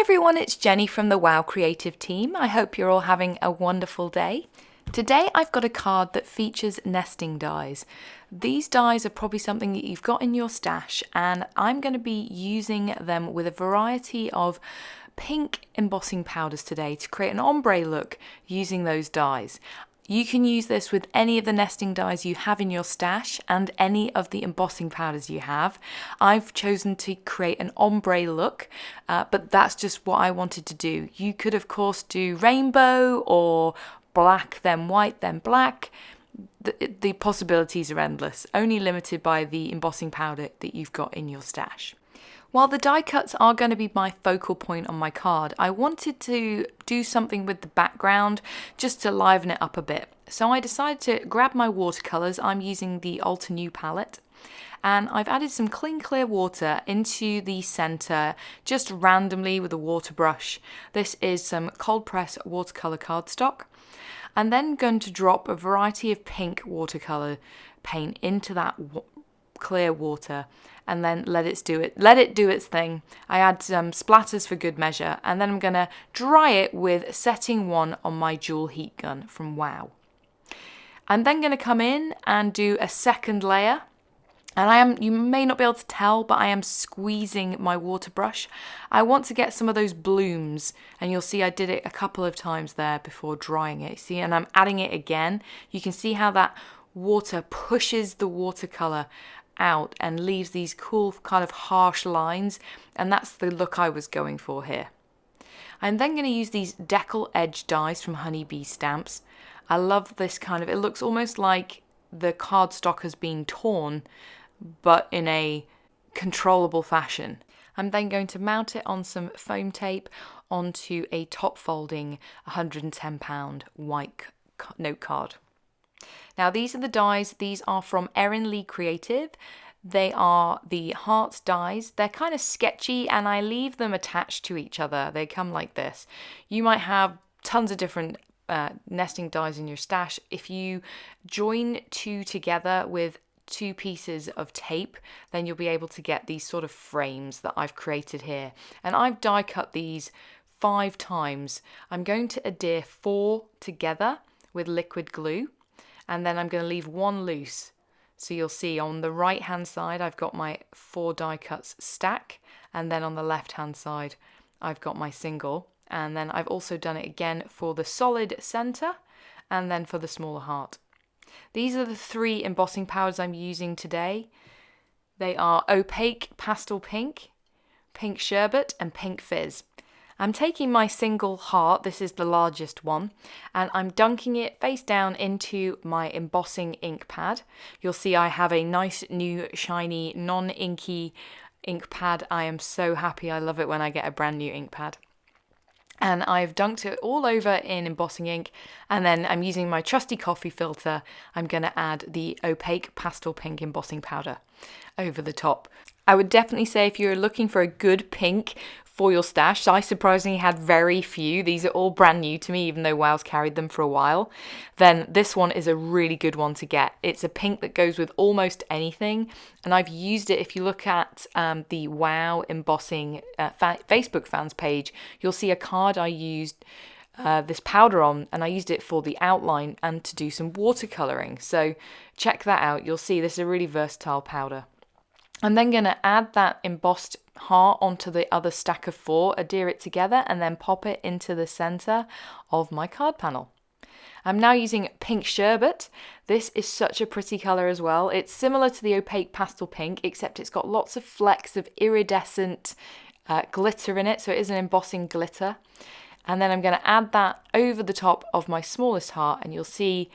everyone, it's Jenny from the WOW Creative team. I hope you're all having a wonderful day. Today I've got a card that features nesting dies. These dies are probably something that you've got in your stash, and I'm going to be using them with a variety of pink embossing powders today to create an ombre look using those dies. You can use this with any of the nesting dies you have in your stash and any of the embossing powders you have. I've chosen to create an ombre look, but that's just what I wanted to do. You could of course do rainbow or black then white then black. The possibilities are endless, only limited by the embossing powder that you've got in your stash. While the die cuts are going to be my focal point on my card, I wanted to do something with the background just to liven it up a bit. So I decided to grab my watercolors. I'm using the Ultra New palette, and I've added some clear water into the center just randomly with a water brush. This is some cold press watercolor cardstock. I'm then going to drop a variety of pink watercolor paint into that clear water and then let it do its thing. I add some splatters for good measure, and then I'm going to dry it with setting 1 on my Jewel heat gun from WOW. I'm then going to come in and do a second layer, and you may not be able to tell, but I am squeezing my water brush. I want to get some of those blooms, and you'll see I did it a couple of times there before drying it. See, and I'm adding it again. You can see how that water pushes the watercolor out and leaves these cool kind of harsh lines, and that's the look I was going for here. I'm then going to use these DECKLE edge dies from Honeybee Stamps. I love this kind of, it looks almost like the cardstock has been torn, but in a controllable fashion. I'm then going to mount it on some foam tape onto a top folding £110 white note card. Now these are the dies. These are from Erin Lee Creative. They are the heart dies. They're kind of sketchy, and I leave them attached to each other. They come like this. You might have tons of different nesting dies in your stash. If you join two together with 2 pieces of tape, then you'll be able to get these sort of frames that I've created here. And I've die cut these 5 times. I'm going to adhere 4 together with liquid glue, and then I'm going to leave 1 loose. So you'll see on the right hand side I've got my 4 die cuts stack, and then on the left hand side I've got my single, and then I've also done it again for the solid center and then for the smaller heart. These are the 3 embossing powders I'm using today. They are Opaque Pastel Pink, Pink Sherbet and Pink Fizz. I'm taking my single heart, this is the largest one, and I'm dunking it face down into my embossing ink pad. You'll see I have a nice new shiny non-inky ink pad. I am so happy. I love it when I get a brand new ink pad. And I've dunked it all over in embossing ink, and then I'm using my trusty coffee filter. I'm going to add the Opaque Pastel Pink embossing powder over the top. I would definitely say if you're looking for a good pink for your stash, I surprisingly had very few. These are all brand new to me, even though WOW's carried them for a while. Then this one is a really good one to get. It's a pink that goes with almost anything, and I've used it. If you look at the WOW embossing Facebook fans page, you'll see a card I used this powder on, and I used it for the outline and to do some watercoloring. So check that out. You'll see this is a really versatile powder. I'm then going to add that embossed heart onto the other stack of 4, adhere it together, and then pop it into the center of my card panel. I'm now using Pink Sherbet. This is such a pretty color as well. It's similar to the Opaque Pastel Pink, except it's got lots of flecks of iridescent glitter in it, so it is an embossing glitter. And then I'm going to add that over the top of my smallest heart, and you'll see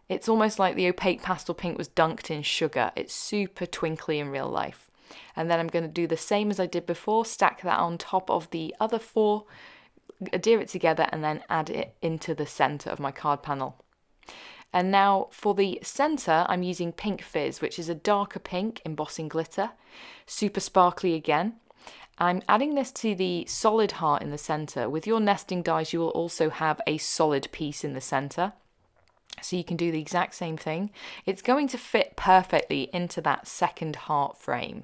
it's almost like the Opaque Pastel Pink was dunked in sugar. It's super twinkly in real life. And then I'm going to do the same as I did before, stack that on top of the other 4, adhere it together, and then add it into the center of my card panel. And now for the center, I'm using Pink Fizz, which is a darker pink embossing glitter, super sparkly again. I'm adding this to the solid heart in the center. With your nesting dies, you will also have a solid piece in the center. So you can do the exact same thing. It's going to fit perfectly into that second heart frame.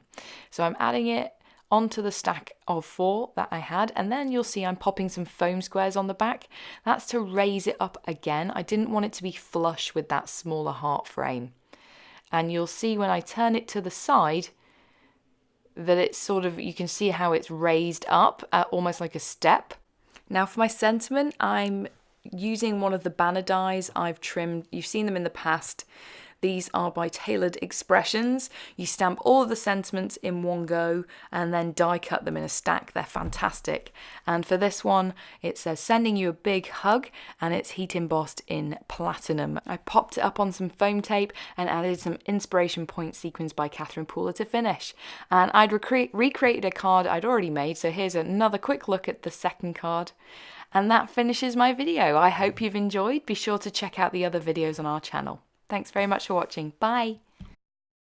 So I'm adding it onto the stack of 4 that I had, and then you'll see I'm popping some foam squares on the back. That's to raise it up again. I didn't want it to be flush with that smaller heart frame. And you'll see when I turn it to the side that it's sort of, you can see how it's raised up, almost like a step. Now for my sentiment, I'm using one of the banner dies I've trimmed. You've seen them in the past. These are by Tailored Expressions. You stamp all of the sentiments in one go and then die cut them in a stack. They're fantastic. And for this one, it says sending you a big hug, and it's heat embossed in platinum. I popped it up on some foam tape and added some inspiration point sequins by Catherine Pooler to finish. And I'd recreated a card I'd already made, so here's another quick look at the second card. And that finishes my video. I hope you've enjoyed. Be sure to check out the other videos on our channel. Thanks very much for watching. Bye!